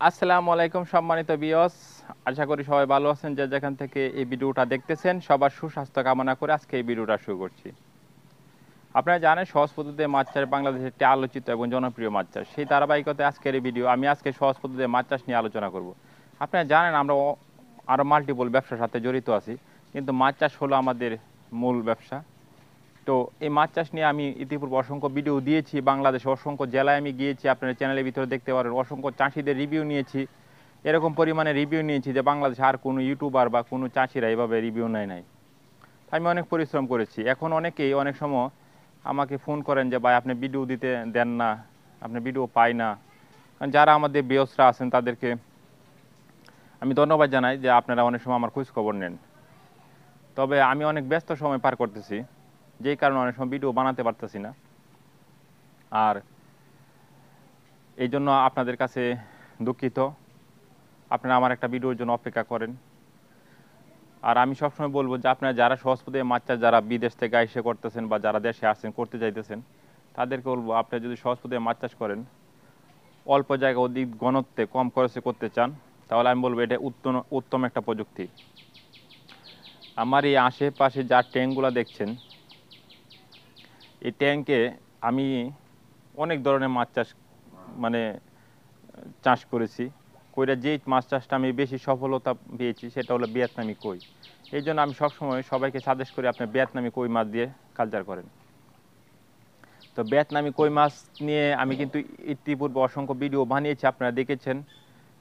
আসসালামু আলাইকুম সম্মানিত ভিউয়ার্স, আশা করি সবাই ভালো আছেন। যে যেখান থেকে এই ভিডিওটা দেখতেছেন সবার সুস্বাস্থ্য কামনা করে আজকে এই ভিডিওটা শুরু করছি। আপনারা জানেন সহজ পদ্ধতিতে মাছ চাষ বাংলাদেশের একটি আলোচিত এবং জনপ্রিয় মাছ চাষ। সেই ধারাবাহিকতায় আজকের এই ভিডিও আমি আজকে সহজ পদ্ধতিতে মাছ চাষ নিয়ে আলোচনা করব। আপনারা জানেন আমরা আরও মাল্টিপল ব্যবসার সাথে জড়িত আছি, কিন্তু মাছ চাষ হলো আমাদের মূল ব্যবসা। তো এই মাছ চাষ নিয়ে আমি ইতিপূর্বে অসংখ্য ভিডিও দিয়েছি, বাংলাদেশে অসংখ্য জেলায় আমি গিয়েছি, আপনার চ্যানেলের ভিতরে দেখতে পারেন। অসংখ্য চাষিদের রিভিউ নিয়েছি, এরকম পরিমাণে রিভিউ নিয়েছি যে বাংলাদেশে আর কোনো ইউটিউবার বা কোনো চাষিরা এভাবে রিভিউ নেয় নাই। আমি অনেক পরিশ্রম করেছি। এখন অনেকেই অনেক সময় আমাকে ফোন করেন যে ভাই আপনি ভিডিও দিতে দেন না, আপনি ভিডিও পাই না। কারণ যারা আমাদের ভিউয়ার্সরা আছেন তাদেরকে আমি ধন্যবাদ জানাই যে আপনারা অনেক সময় আমার খোঁজ খবর নেন। তবে আমি অনেক ব্যস্ত সময় পার করতেছি, যেই কারণে অনেক সময় ভিডিও বানাতে পারতেছি না। আর এই জন্য আপনাদের কাছে দুঃখিত, আপনারা আমার একটা ভিডিওর জন্য অপেক্ষা করেন। আর আমি সবসময় বলবো যে আপনারা যারা সহজ পদ্ধতিতে মাছ চাষ যারা বিদেশ থেকে এসে করতেছেন বা যারা দেশে আসছেন করতে চাইতেছেন, তাদেরকে বলবো আপনারা যদি সহজ পদ্ধতিতে মাছ চাষ করেন, অল্প জায়গা অধিক ঘনত্বে কম খরচে করতে চান, তাহলে আমি বলবো এটা উত্তম একটা প্রযুক্তি। আমার এই আশেপাশে যা ট্যাঙ্কগুলো দেখছেন, এই ট্যাঙ্কে আমি অনেক ধরনের মাছ চাষ মানে চাষ করেছি। কইরা যেই মাছ চাষটা আমি বেশি সফলতা পেয়েছি সেটা হলো ভিয়েতনামি কই। এই জন্য আমি সবসময় সবাইকে সাজেস্ট করি আপনি ভিয়েতনামি কই মাছ দিয়ে কালচার করেন। তো ভিয়েতনামি কই মাছ নিয়ে আমি কিন্তু ইতিপূর্বে অসংখ্য ভিডিও বানিয়েছি, আপনারা দেখেছেন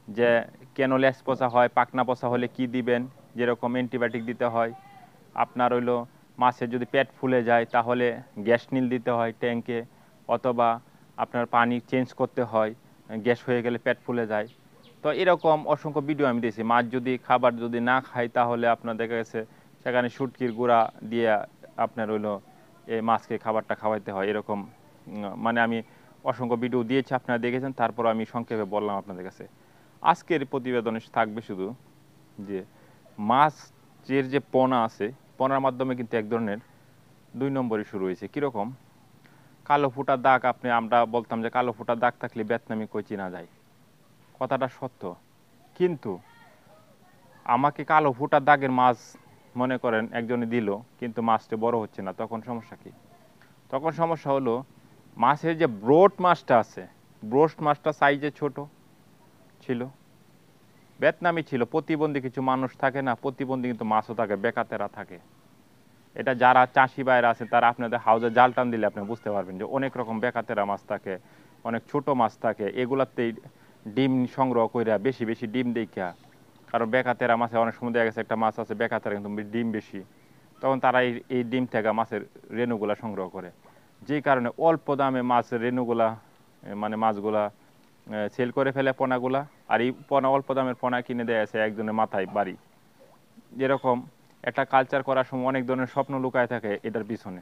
যে কেন লেজ পচা হয়, পাকনা পচা হলে কি দিবেন, যেরকম অ্যান্টিবায়োটিক দিতে হয়। আপনার হইলো মাছের যদি পেট ফুলে যায় তাহলে গ্যাস নীল দিতে হয় ট্যাঙ্কে, অথবা আপনার পানি চেঞ্জ করতে হয়, গ্যাস হয়ে গেলে পেট ফুলে যায়। তো এরকম অসংখ্য ভিডিও আমি দিয়েছি। মাছ যদি খাবার যদি না খায় তাহলে আপনার দেখা গেছে সেখানে শুটকির গুঁড়া দিয়ে আপনার হইলো এই মাছকে খাবারটা খাওয়াইতে হয়। এরকম মানে আমি অসংখ্য ভিডিও দিয়েছি, আপনারা দেখেছেন। তারপর আমি সংক্ষেপে বললাম আপনাদের কাছে। আজকের প্রতিবেদনে থাকবে শুধু যে মাছের যে পোনা আছে, পোনার মাধ্যমে কিন্তু এক ধরনের 2 নম্বরই শুরু হয়েছে। কীরকম? কালো ফুটা দাগ, আমরা বলতাম যে কালো ফুটা দাগ থাকলে ভিয়েতনামি কই চেনা যায়, কথাটা সত্য। কিন্তু আমাকে কালো ফুটা দাগের মাছ মনে করেন একজনে দিল, কিন্তু মাছটা বড় হচ্ছে না, তখন সমস্যা কি? তখন সমস্যা হলো মাছের যে ব্রোড মাছটা আছে, ব্রোড মাছটা সাইজে ছোট ছিল, ভিয়েতনামি ছিল। প্রতিবন্ধী কিছু মানুষ থাকে না, প্রতিবন্ধী কিন্তু মাছও থাকে, বেকাতেরা থাকে। এটা যারা চাষি বাইরে আছে তারা আপনাদের হাউজে জাল টান দিলে আপনি বুঝতে পারবেন যে অনেক রকম বেকাতেরা মাছ থাকে, অনেক ছোট মাছ থাকে। এগুলাতেই ডিম সংগ্রহ কইরা বেশি বেশি ডিম দেখা, কারণ বেকাতেরা মাছে অনেক সময় দেখা গেছে একটা মাছ আছে বেকাতেরা কিন্তু ডিম বেশি, তখন তারা এই ডিম থেকে মাছের রেণুগুলা সংগ্রহ করে। যেই কারণে অল্প দামে মাছের রেণুগুলা মানে মাছগুলা সেল করে ফেলে পোনাগুলা। আর এই পোনা অল্প দামের পোনা কিনে দেয় আছে একজনের মাথায় বাড়ি। যেরকম একটা কালচার করার সময় অনেক ধরনের স্বপ্ন লুকায় থাকে এটার পিছনে।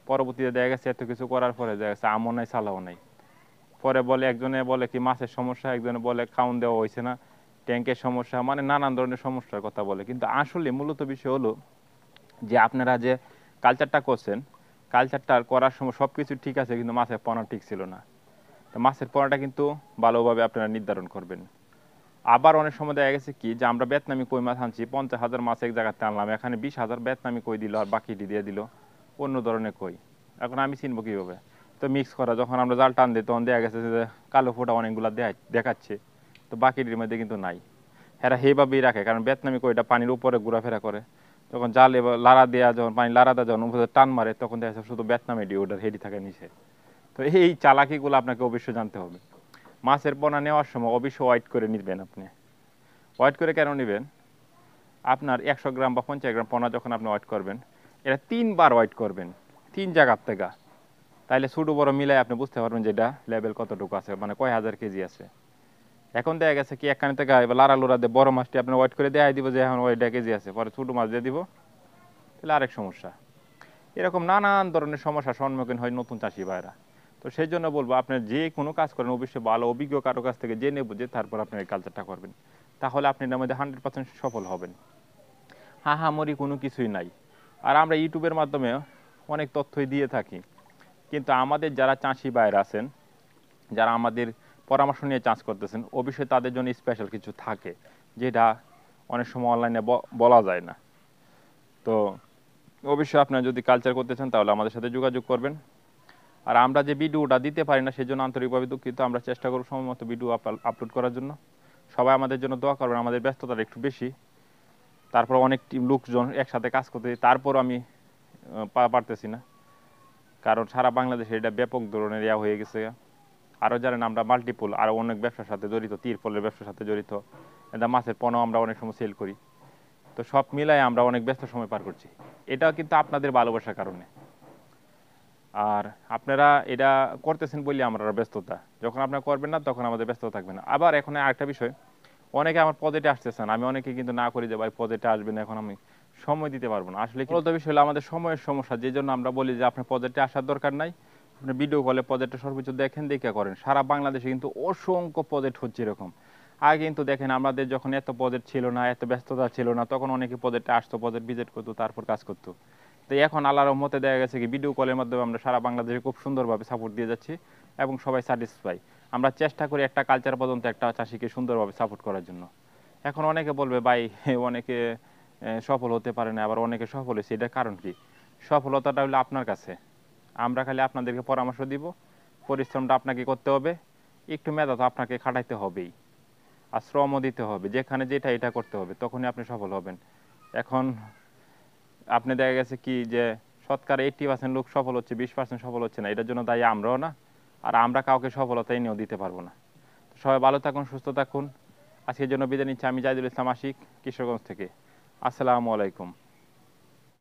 পরবর্তীতে দেখা গেছে এত কিছু করার পরে দেখা গেছে আমও নাই চালাও নাই। পরে বলে একজনে বলে কি মাছের সমস্যা, একজনে বলে খাউন দেওয়া হয়েছে না, ট্যাঙ্কের সমস্যা, মানে নানান ধরনের সমস্যার কথা বলে। কিন্তু আসলে মূলত বিষয় হলো যে আপনারা যে কালচারটা করছেন, কালচারটা করার সময় সব কিছু ঠিক আছে, কিন্তু মাছের পোনা ঠিক ছিল না। তো মাছের পোনাটা কিন্তু ভালোভাবে আপনারা নির্ধারণ করবেন। আবার অনেক সময় দেখা গেছে কি যে আমরা ভিয়েতনামি কই মাছ আনছি, 50,000 মাছ এক জায়গাতে আনলাম, এখানে 20,000 ভিয়েতনামি কই দিল আর বাকিটি দিয়ে দিল অন্য ধরনের কই। এখন আমি চিনবো কীভাবে? তো মিক্স করা যখন আমরা জাল টান দিই তখন দেখা গেছে যে কালো ফোঁটা অনেকগুলো দেখাচ্ছে, তো বাকিটির মধ্যে কিন্তু নাই। এরা সেইভাবেই রাখে, কারণ ভিয়েতনামি কইটা পানির উপরে ঘোরাফেরা করে। তখন জাল এবার লাড়া দেওয়া, যখন পানি লাড়া দেওয়া যখন উপরে টান মারে তখন দেখা যাচ্ছে শুধু ভিয়েতনামি ওটার হেডি থাকে নিচে। তো এই চালাকিগুলো আপনাকে অবশ্যই জানতে হবে। মাছের পোনা নেওয়ার সময় অবশ্যই ওয়াইট করে নিবেন। আপনি ওয়াইট করে কেন নেবেন? আপনার 100 গ্রাম বা 50 গ্রাম পোনা যখন আপনি ওয়াইট করবেন, এটা 3 বার ওয়াইট করবেন, 3 জায়গার থেকে। তাইলে ছোটো বড় মিলাই আপনি বুঝতে পারবেন যে এটা লেভেল কতটুকু আছে, মানে কয় হাজার কেজি আছে। এখন দেখা গেছে কি একখানে থেকে এবার লাড়া লোড়া দিয়ে বড় মাছটি আপনি ওয়াইট করে দেখাই দিব যে এখন ওইটা কেজি আছে, পরে ছোটো মাছ দিয়ে দিব, তাহলে আরেক সমস্যা। এরকম নানান ধরনের সমস্যার সম্মুখীন হয় নতুন চাষি ভাইরা। তো সেই জন্য বলবো আপনি যে কোনো কাজ করেন অবশ্যই ভালো অভিজ্ঞ কারো কাছ থেকে জেনে বুঝে তারপর আপনি এই কালচারটা করবেন, তাহলে আপনি এর মধ্যে 100% সফল হবেন। হাহামরি কোনো কিছুই নাই। আর আমরা ইউটিউবের মাধ্যমে অনেক তথ্যই দিয়ে থাকি, কিন্তু আমাদের যারা চাষি ভাইরা আছেন, যারা আমাদের পরামর্শ নিয়ে চাষ করতেছেন, অবশ্যই তাদের জন্য স্পেশাল কিছু থাকে যেটা অনেক সময় অনলাইনে বলা যায় না। তো অবশ্যই আপনারা যদি কালচার করতে চান তাহলে আমাদের সাথে যোগাযোগ করবেন। আর আমরা যে ভিডিওটা দিতে পারি না সেই জন্য আন্তরিকভাবে দুঃখিত। আমরা চেষ্টা করব সময় মতো ভিডিও আপলোড করার জন্য। সবাই আমাদের জন্য দোয়া করবেন। আমাদের ব্যস্ততাটা একটু বেশি, তারপর অনেক টিম লোকজন একসাথে কাজ করতে, তারপর আমি পারতেছি না, কারণ সারা বাংলাদেশে এটা ব্যাপক ধরনের ইয়া হয়ে গেছে। আরও জানেন আমরা মাল্টিপল আরও অনেক ব্যবসার সাথে জড়িত, তিরপলের ব্যবসার সাথে জড়িত, এটা মাছের পণ্য আমরা অনেক সময় সেল করি। তো সব মিলাই আমরা অনেক ব্যস্ত সময় পার করছি, এটাও কিন্তু আপনাদের ভালোবাসার কারণে। আর আপনারা এটা করতেছেন বলে আমরা ব্যস্ততা, যখন আপনারা করবেন না তখন আমাদের ব্যস্ত থাকবে না। আবার এখন আরেকটা বিষয়, অনেকে আমার প্রজেক্টে আসতেছেন, আমি অনেকে কিন্তু না করি যে ভাই প্রজেক্টে আসবেন, এখন আমি সময় দিতে পারবো না। আসলে মূলত বিষয় হলো আমাদের সময়ের সমস্যা, যে জন্য আমরা বলি যে আপনার প্রজেক্টে আসার দরকার নাই, আপনি ভিডিও কলে প্রজেক্টটা সর্বোচ্চ দেখেন, দেখে করেন। সারা বাংলাদেশে কিন্তু অসংখ্য প্রজেক্ট হচ্ছে এরকম। আগে কিন্তু দেখেন আমাদের যখন এত প্রজেক্ট ছিল না, এত ব্যস্ততা ছিল না, তখন অনেকে প্রজেক্টে আসতো, প্রজেক্ট ভিজিট করতো, তারপর কাজ করতো। তো এখন আল্লাহর রহমতে দেখা গেছে কি ভিডিও কলের মাধ্যমে আমরা সারা বাংলাদেশে খুব সুন্দরভাবে সাপোর্ট দিয়ে যাচ্ছি এবং সবাই স্যাটিসফাই। আমরা চেষ্টা করি একটা কালচার পর্যন্ত একটা চাষিকে সুন্দরভাবে সাপোর্ট করার জন্য। এখন অনেকে বলবে ভাই অনেকে সফল হতে পারে না, আবার অনেকে সফল হয়েছে, এটার কারণ কি? সফলতাটা হলো আপনার কাছে। আমরা খালি আপনাদেরকে পরামর্শ দিব, পরিশ্রমটা আপনাকে করতে হবে, একটু মেধা তো আপনাকে খাটাইতে হবেই, আর শ্রমও দিতে হবে, যেখানে যেটা এটা করতে হবে, তখনই আপনি সফল হবেন। এখন আপনি দেখা গেছে কি যে শতকরা 80% লোক সফল হচ্ছে, 20% সফল হচ্ছে না, এটার জন্য দায়ী আমরাও না, আর আমরা কাউকে সফলতা এনেও দিতে পারবো না। সবাই ভালো থাকুন, সুস্থ থাকুন। আজকের জন্য বিদায় নিচ্ছি। আমি জাহিদুল ইসলাম আশিক, কিশোরগঞ্জ থেকে। আসসালামু আলাইকুম।